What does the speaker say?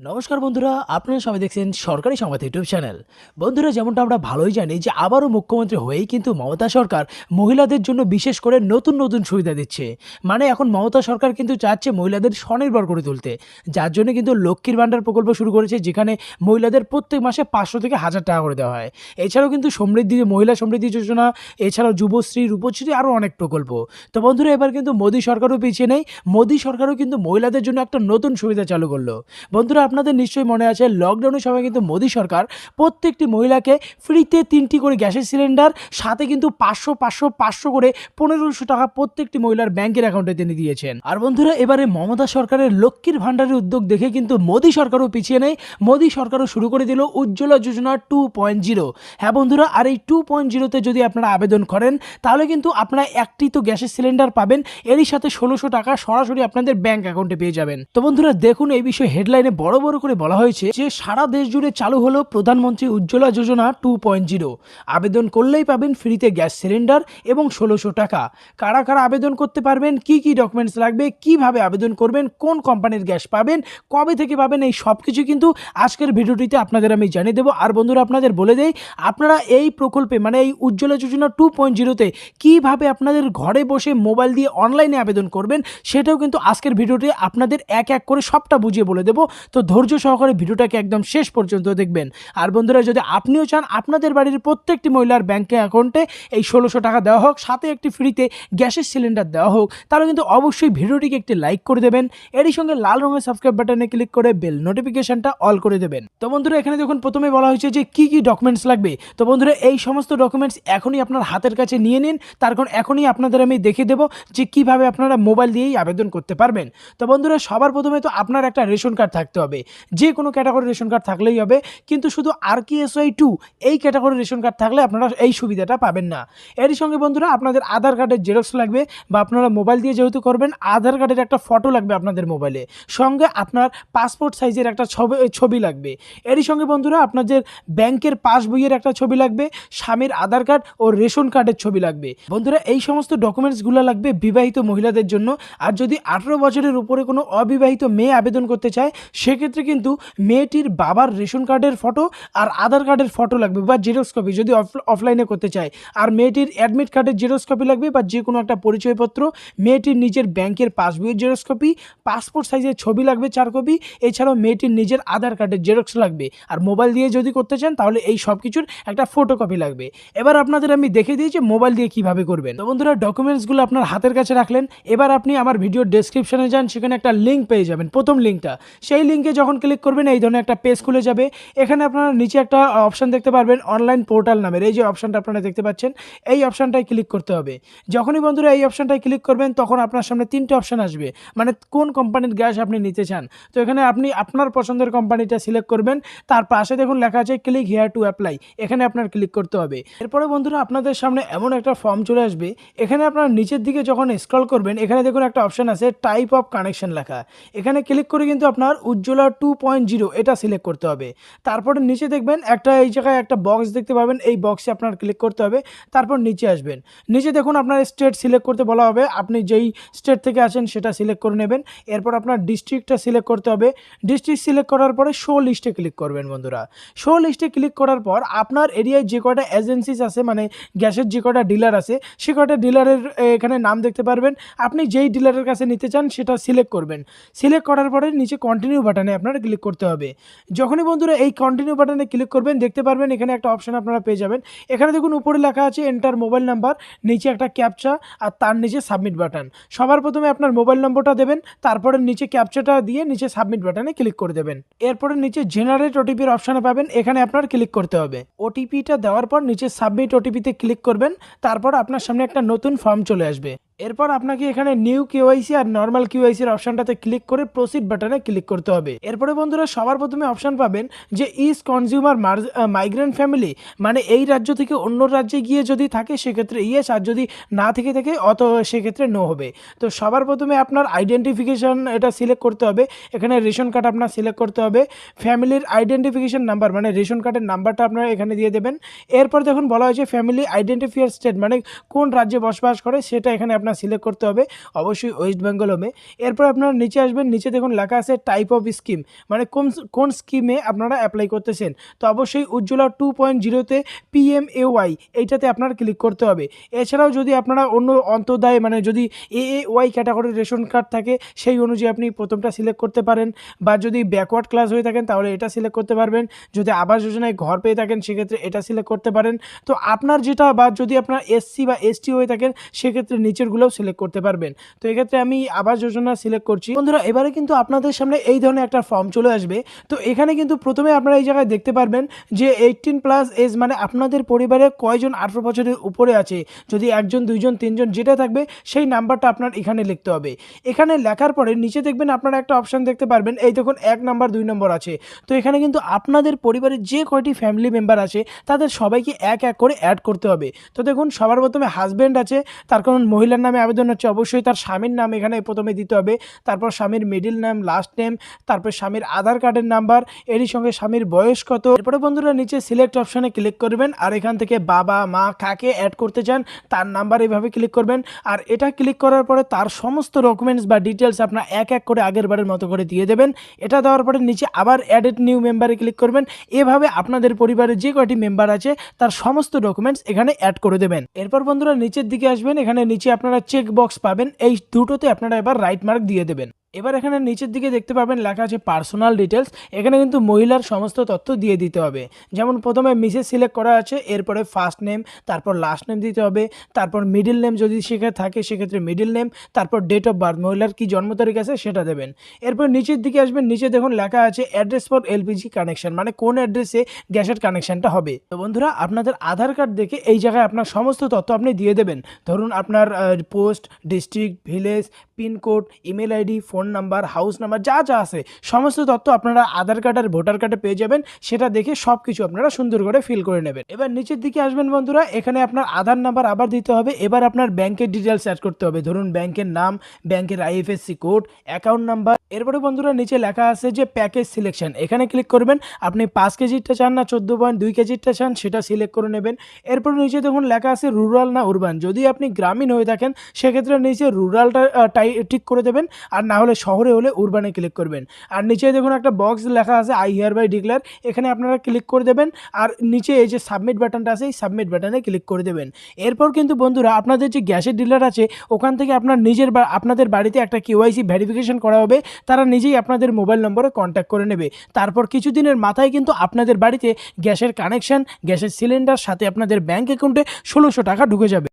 নমস্কার বন্ধুরা, আপনারা সবাই দেখছেন সরকারি সংবাদ ইউটিউব চ্যানেল। বন্ধুরা, যেমনটা আমরা ভালোই জানি যে আবারও মুখ্যমন্ত্রী হয়েই কিন্তু মমতা সরকার মহিলাদের জন্য বিশেষ করে নতুন নতুন সুবিধা দিচ্ছে। মানে এখন মমতা সরকার কিন্তু চাচ্ছে মহিলাদের স্বনির্ভর করে তুলতে, যার জন্য কিন্তু লক্ষ্মীর ভাণ্ডার প্রকল্প শুরু করেছে, যেখানে মহিলাদের প্রত্যেক মাসে 500 থেকে 1000 টাকা করে দেওয়া হয়। এছাড়াও কিন্তু মহিলা সমৃদ্ধি যোজনা, এছাড়াও যুবশ্রী, রূপশ্রী, আরও অনেক প্রকল্প। তো বন্ধুরা, এবার কিন্তু মোদী সরকারও পিছিয়ে নেই। মোদী সরকারও কিন্তু মহিলাদের জন্য একটা নতুন সুবিধা চালু করলো। বন্ধুরা, আপনাদের নিশ্চয়ই মনে আছে লকডাউনের সময় কিন্তু মোদী সরকার প্রত্যেকটি মহিলাকে ফ্রিতে 3টি করে গ্যাসের সিলিন্ডার, সাথে কিন্তু 500 করে 1500 টাকা প্রত্যেকটি মহিলার ব্যাংকের অ্যাকাউন্টে তিনি দিয়েছেন। আর বন্ধুরা, এবারে মমতা সরকারের লক্ষ্মীর ভাণ্ডারের উদ্যোগ দেখে কিন্তু মোদী সরকারও পিছিয়ে নেই। মোদী সরকারও শুরু করে দিল উজ্জ্বলা যোজনা 2.0। হ্যাঁ বন্ধুরা, আর এই 2.0তে যদি আপনারা আবেদন করেন তাহলে কিন্তু আপনারা একটি তো গ্যাসের সিলিন্ডার পাবেন, এরই সাথে 1600 টাকা সরাসরি আপনাদের ব্যাংক অ্যাকাউন্টে পেয়ে যাবেন। তো বন্ধুরা দেখুন, এই বিষয়ে হেডলাইনে বড় বড় করে বলা হয়েছে যে সারা দেশ জুড়ে চালু হলো প্রধানমন্ত্রী উজ্জ্বলা যোজনা 2.0। আবেদন করলেই পাবেন ফ্রিতে গ্যাস সিলিন্ডার এবং 1600 টাকা। কারা কারা আবেদন করতে পারবেন, কি কি ডকুমেন্টস লাগবে, কিভাবে আবেদন করবেন, কোন কোম্পানির গ্যাস পাবেন, কবে থেকে পাবেন, এই সব কিছু কিন্তু আজকের ভিডিওটিতে আপনাদের আমি জানিয়ে দেবো। আর বন্ধুরা, আপনাদের বলে দেই, আপনারা এই প্রকল্পে মানে এই উজ্জ্বলা যোজনা 2.0তে কিভাবে আপনাদের ঘরে বসে মোবাইল দিয়ে অনলাইনে আবেদন করবেন, সেটাও কিন্তু আজকের ভিডিওতে আপনাদের এক এক করে সবটা বুঝিয়ে বলে দেবো। তো ধৈর্য সহকারে ভিডিওটাকে একদম শেষ পর্যন্ত দেখবেন। আর বন্ধুরা, যদি আপনিও চান আপনাদের বাড়ির প্রত্যেকটি মহিলার ব্যাংকে অ্যাকাউন্টে এই 1600 টাকা দেওয়া হোক, সাথে একটি ফ্রিতে গ্যাসের সিলিন্ডার দেওয়া হোক, তাহলে কিন্তু অবশ্যই ভিডিওটিকে একটি লাইক করে দেবেন। এরই সঙ্গে লাল রঙের সাবস্ক্রাইব বাটনে ক্লিক করে বেল নোটিফিকেশনটা অল করে দেবেন। তো বন্ধুরা, এখানে দেখুন প্রথমে বলা হয়েছে যে কি কি ডকুমেন্টস লাগবে। তো বন্ধুরা, এই সমস্ত ডকুমেন্টস এখনই আপনার হাতের কাছে নিয়ে নিন, তার কারণ এখনই আপনাদের আমি দেখিয়ে দেবো যে কিভাবে আপনারা মোবাইল দিয়েই আবেদন করতে পারবেন। তো বন্ধুরা, সবার প্রথমে তো আপনার একটা রেশন কার্ড থাকতে হবে, যে কোনো ক্যাটাগরির রেশন কার্ড থাকলেই হবে, কিন্তু শুধু RKSY 2 এই ক্যাটাগরির রেশন কার্ড থাকলে আপনারা এই সুবিধাটা পাবেন না। এরই সঙ্গে বন্ধুরা, আপনাদের আধার কার্ডের জেরক্স লাগবে, বা আপনারা মোবাইল দিয়ে যেহেতু করবেন আধার কার্ডের একটা ফটো লাগবে আপনাদের মোবাইলে, সঙ্গে আপনার পাসপোর্ট সাইজের একটা ছবি লাগবে। এরই সঙ্গে বন্ধুরা, আপনাদের ব্যাংকের পাসবইয়ের একটা ছবি লাগবে, স্বামীর আধার কার্ড ও রেশন কার্ডের ছবি লাগবে। বন্ধুরা, এই সমস্ত ডকুমেন্টসগুলো লাগবে বিবাহিত মহিলাদের জন্য। আর যদি 18 বছরের উপরে কোনো অবিবাহিত মেয়ে আবেদন করতে চায়, সেক্ষেত্রে কিন্তু মেয়েটির বাবার রেশন কার্ডের ফটো আর আধার কার্ডের ফটো লাগবে, বা জেরক্স কপি যদি অফলাইনে করতে চায়। আর মেয়েটির অ্যাডমিট কার্ডের জেরক্স কপি লাগবে, বা যে কোনো একটা পরিচয়পত্র, মেয়েটির নিজের ব্যাংকের পাসবইয়ের জেরক্স কপি, পাসপোর্ট সাইজের ছবি লাগবে 4 কপি, এছাড়াও মেয়েটির নিজের আধার কার্ডের জেরক্স লাগবে। আর মোবাইল দিয়ে যদি করতে চান তাহলে এই সব কিছুর একটা ফটোকপি লাগবে। এবার আপনাদের আমি দেখে দিই যে মোবাইল দিয়ে কিভাবে করবেন। তো বন্ধুরা, ডকুমেন্টসগুলো আপনার হাতের কাছে রাখলেন। এবার আপনি আমার ভিডিওর ডেসক্রিপশনে যান, সেখানে একটা লিঙ্ক পেয়ে যাবেন, প্রথম লিঙ্কটা। সেই লিঙ্কে যখন ক্লিক করবেন এই ধরনের একটা পেজ খুলে যাবে। এখানে আপনারা নিচে একটা অপশান দেখতে পারবেন অনলাইন পোর্টাল নামের, এই যে অপশানটা আপনারা দেখতে পাচ্ছেন, এই অপশানটায় ক্লিক করতে হবে। যখনই বন্ধুরা এই অপশানটায় ক্লিক করবেন তখন আপনার সামনে 3টে অপশান আসবে, মানে কোন কোম্পানির গ্যাস আপনি নিতে চান। তো এখানে আপনি আপনার পছন্দের কোম্পানিটা সিলেক্ট করবেন। তার পাশে দেখুন লেখা আছে ক্লিক হিয়ার টু অ্যাপ্লাই, এখানে আপনার ক্লিক করতে হবে। এরপরে বন্ধুরা, আপনাদের সামনে এমন একটা ফর্ম চলে আসবে। এখানে আপনার নিচের দিকে যখন স্ক্রল করবেন, এখানে দেখুন একটা অপশান আছে টাইপ অফ কানেকশন লেখা। এখানে ক্লিক করে কিন্তু আপনার উজ্জ্বলা 2.0 এটা সিলেক্ট করতে হবে। তারপরে নিচে দেখবেন একটা এই জায়গায় একটা বক্স দেখতে পাবেন, এই বক্সে আপনার ক্লিক করতে হবে। তারপর নিচে আসবেন, নিচে দেখুন আপনার স্টেট সিলেক্ট করতে বলা হবে, আপনি যেই স্টেট থেকে আছেন সেটা সিলেক্ট করে নেবেন। এরপর আপনার ডিস্ট্রিক্টটা সিলেক্ট করতে হবে। ডিস্ট্রিক্ট সিলেক্ট করার পরে শো লিস্টে ক্লিক করবেন। বন্ধুরা, শো লিস্টে ক্লিক করার পর আপনার এরিয়ায় যে কয়টা এজেন্সিস আছে, মানে গ্যাসের যে কয়টা ডিলার আছে, সে কয়টা ডিলারের এখানে নাম দেখতে পারবেন। আপনি যেই ডিলারের কাছে নিতে চান সেটা সিলেক্ট করবেন। সিলেক্ট করার পরে নিচে কন্টিনিউ বাটনে আপনার ক্লিক করতে হবে। যখনই বন্ধুরা এই কন্টিনিউ বাটনে ক্লিক করবেন, দেখতে পারবেন এখানে একটা অপশন আপনারা পেয়ে যাবেন। এখানে দেখুন উপরে লেখা আছে এন্টার মোবাইল নাম্বার, নিচে একটা ক্যাপচা, আর তার নিচে সাবমিট বাটন। সবার প্রথমে আপনার মোবাইল নম্বরটা দেবেন, তারপরে নিচে ক্যাপচাটা দিয়ে নিচে সাবমিট বাটনে ক্লিক করে দেবেন। এরপরে নিচে জেনারেট ওটিপির অপশানে পাবেন, এখানে আপনার ক্লিক করতে হবে। ওটিপিটা দেওয়ার পর নিচে সাবমিট ওটিপিতে ক্লিক করবেন। তারপর আপনার সামনে একটা নতুন ফর্ম চলে আসবে। এরপর আপনাকে এখানে নিউ কেওয়াইসি আর নর্মাল কেওয়াইসির অপশনটাতে ক্লিক করে প্রসিড বাটনে ক্লিক করতে হবে। এরপরে বন্ধুরা, সবার প্রথমে অপশন পাবেন যে ইজ কনজিউমার মাইগ্রেন্ট ফ্যামিলি, মানে এই রাজ্য থেকে অন্য রাজ্যে গিয়ে যদি থাকে সেক্ষেত্রে ইয়েস, আর যদি না থেকে থাকে সেক্ষেত্রে নো হবে। তো সবার প্রথমে আপনার আইডেন্টিফিকেশন এটা সিলেক্ট করতে হবে। এখানে রেশন কার্ড আপনার সিলেক্ট করতে হবে। ফ্যামিলির আইডেন্টিফিকেশন নাম্বার, মানে রেশন কার্ডের নাম্বারটা আপনারা এখানে দিয়ে দেবেন। এরপর দেখুন বলা হয়েছে ফ্যামিলি আইডেন্টিফায়ার স্টেট, মানে কোন রাজ্যে বসবাস করে সেটা এখানে আপনার সিলেক্ট করতে হবে, অবশ্যই ওয়েস্ট বেঙ্গল হবে। এরপর আপনারা নিচে আসবেন, নিচে দেখুন লেখা আছে টাইপ অফ স্কিম, মানে কোন স্কিমে আপনারা অ্যাপ্লাই করতেছেন। তো অবশ্যই উজ্জ্বলা 2.0-তে PMAY এইটাতে আপনার ক্লিক করতে হবে। এছাড়াও যদি আপনারা অন্য অন্তর্দায় মানে যদি AAY ক্যাটাগরির রেশন কার্ড থাকে সেই অনুযায়ী আপনি প্রথমটা সিলেক্ট করতে পারেন, বা যদি ব্যাকওয়ার্ড ক্লাস হয়ে থাকেন তাহলে এটা সিলেক্ট করতে পারবেন, যদি আবাস যোজনায় ঘর পেয়ে থাকেন সেক্ষেত্রে এটা সিলেক্ট করতে পারেন। তো আপনার যেটা, বা যদি আপনার SC বা ST হয়ে থাকেন সেক্ষেত্রে নিচেরগুলোও সিলেক্ট করতে পারবেন। তো এক্ষেত্রে আমি আবাস যোজনা সিলেক্ট করছি। বন্ধুরা এবারে কিন্তু আপনাদের সামনে এই ধরনের একটা ফর্ম চলে আসবে। তো এখানে কিন্তু প্রথমে আপনারা এই জায়গায় দেখতে পারবেন যে 18+ এজ, মানে আপনাদের পরিবারে কয়জন 18 বছরের উপরে আছে, যদি 1 জন 2 জন 3 জন যেটা থাকবে সেই নাম্বারটা আপনার এখানে লিখতে হবে। এখানে লেখার পরে নিচে দেখবেন আপনারা একটা অপশান দেখতে পারবেন, এই দেখুন 1 নাম্বার 2 নম্বর আছে। তো এখানে কিন্তু আপনাদের পরিবারের যে কয়টি ফ্যামিলি মেম্বার আছে তাদের সবাইকে এক এক করে অ্যাড করতে হবে। তো দেখুন সবার প্রথমে হাজব্যান্ড আছে, তার কারণ মহিলার নামে আবেদন হচ্ছে, অবশ্যই তার স্বামীর নাম এখানে প্রথমে দিতে হবে, তারপর স্বামীর মিডিল নেম, লাস্ট নেম, তারপর স্বামীর আধার কার্ডের নাম্বার, এরই সঙ্গে স্বামীর বয়স কত। এরপরে বন্ধুরা নিচে সিলেক্ট অপশানে ক্লিক করবেন, আর এখান থেকে বাবা মা কাকে অ্যাড করতে চান তার নাম্বার এভাবে ক্লিক করবেন। আর এটা ক্লিক করার পরে তার সমস্ত ডকুমেন্টস বা ডিটেলস আপনার এক এক করে আগের বারের মতো করে দিয়ে দেবেন। এটা দেওয়ার পরে নিচে আবার অ্যাডেড নিউ মেম্বারে ক্লিক করবেন। এভাবে আপনাদের পরিবারের যে কয়টি মেম্বার আছে তার সমস্ত ডকুমেন্টস এখানে অ্যাড করে দেবেন। এরপর বন্ধুরা নিচের দিকে আসবেন, এখানে নিচে আপনারা চেক বক্স পাবেন, এই দুটোতে আপনারা এবার রাইট মার্ক দিয়ে দেবেন। এবার এখানে নিচের দিকে দেখতে পাবেন লেখা আছে পার্সোনাল ডিটেলস, এখানে কিন্তু মহিলার সমস্ত তথ্য দিয়ে দিতে হবে। যেমন প্রথমে মিসেস সিলেক্ট করা আছে, এরপরে ফার্স্ট নেম, তারপর লাস্ট নেম দিতে হবে, তারপর মিডিল নেম যদি সেখানে থাকে সেক্ষেত্রে মিডিল নেম, তারপর ডেট অফ বার্থ, মহিলার কি জন্ম তারিখ আছে সেটা দেবেন। এরপর নিচের দিকে আসবেন, নিচে দেখুন লেখা আছে অ্যাড্রেস ফর LPG কানেকশন, মানে কোন অ্যাড্রেসে গ্যাসের কানেকশনটা হবে। তো বন্ধুরা আপনাদের আধার কার্ড দেখে এই জায়গায় আপনার সমস্ত তথ্য আপনি দিয়ে দেবেন। ধরুন আপনার post, district, village, pincode, email ID, phone number, house number, যা যা আছে সমস্ত তথ্য আপনারা আধার কার্ড আর ভোটার কার্ডে পেয়ে যাবেন। সেটা দেখে সব কিছু আপনারা সুন্দর করে ফিল করে নেবেন। এবার নিচের দিকে আসবেন বন্ধুরা, এখানে আপনার আধার নাম্বার আবার দিতে হবে। এবার আপনার ব্যাংকের ডিটেলস অ্যাড করতে হবে, ধরুন ব্যাংকের নাম, ব্যাংকের IFSC কোড, অ্যাকাউন্ট নাম্বার। এরপরে বন্ধুরা নিচে লেখা আছে যে প্যাকেজ সিলেকশন, এখানে ক্লিক করবেন। আপনি 5 কেজিরটা চান না 14.2 কেজিরটা চান সেটা সিলেক্ট করে নেবেন। এরপর নিচে দেখুন লেখা আছে রুরাল না উরবান, যদি আপনি গ্রামীণ হয়ে থাকেন সেক্ষেত্রে নিচে রুরালটা ঠিক করে দেবেন, আর না হলে শহরে হলে উরবানে ক্লিক করবেন। আর নিচে দেখুন একটা বক্স লেখা আছে আই হিয়ার বাই ডিক্লেয়ার, এখানে আপনারা ক্লিক করে দেবেন। আর নিচে এই যে সাবমিট বাটনটা আছে এই সাবমিট বাটনে ক্লিক করে দেবেন। এরপর কিন্তু বন্ধুরা আপনাদের যে গ্যাসের ডিলার আছে ওখান থেকে আপনার নিজের বা আপনাদের বাড়িতে একটা KYC ভেরিফিকেশন করা হবে, তারা নিজেই আপনাদের মোবাইল নম্বরে কন্ট্যাক্ট করে নেবে। তারপর কিছুদিনের মাথায় কিন্তু আপনাদের বাড়িতে গ্যাসের কানেকশন, গ্যাসের সিলিন্ডার সাথে আপনাদের ব্যাঙ্ক অ্যাকাউন্টে 1600 টাকা ঢুকে যাবে।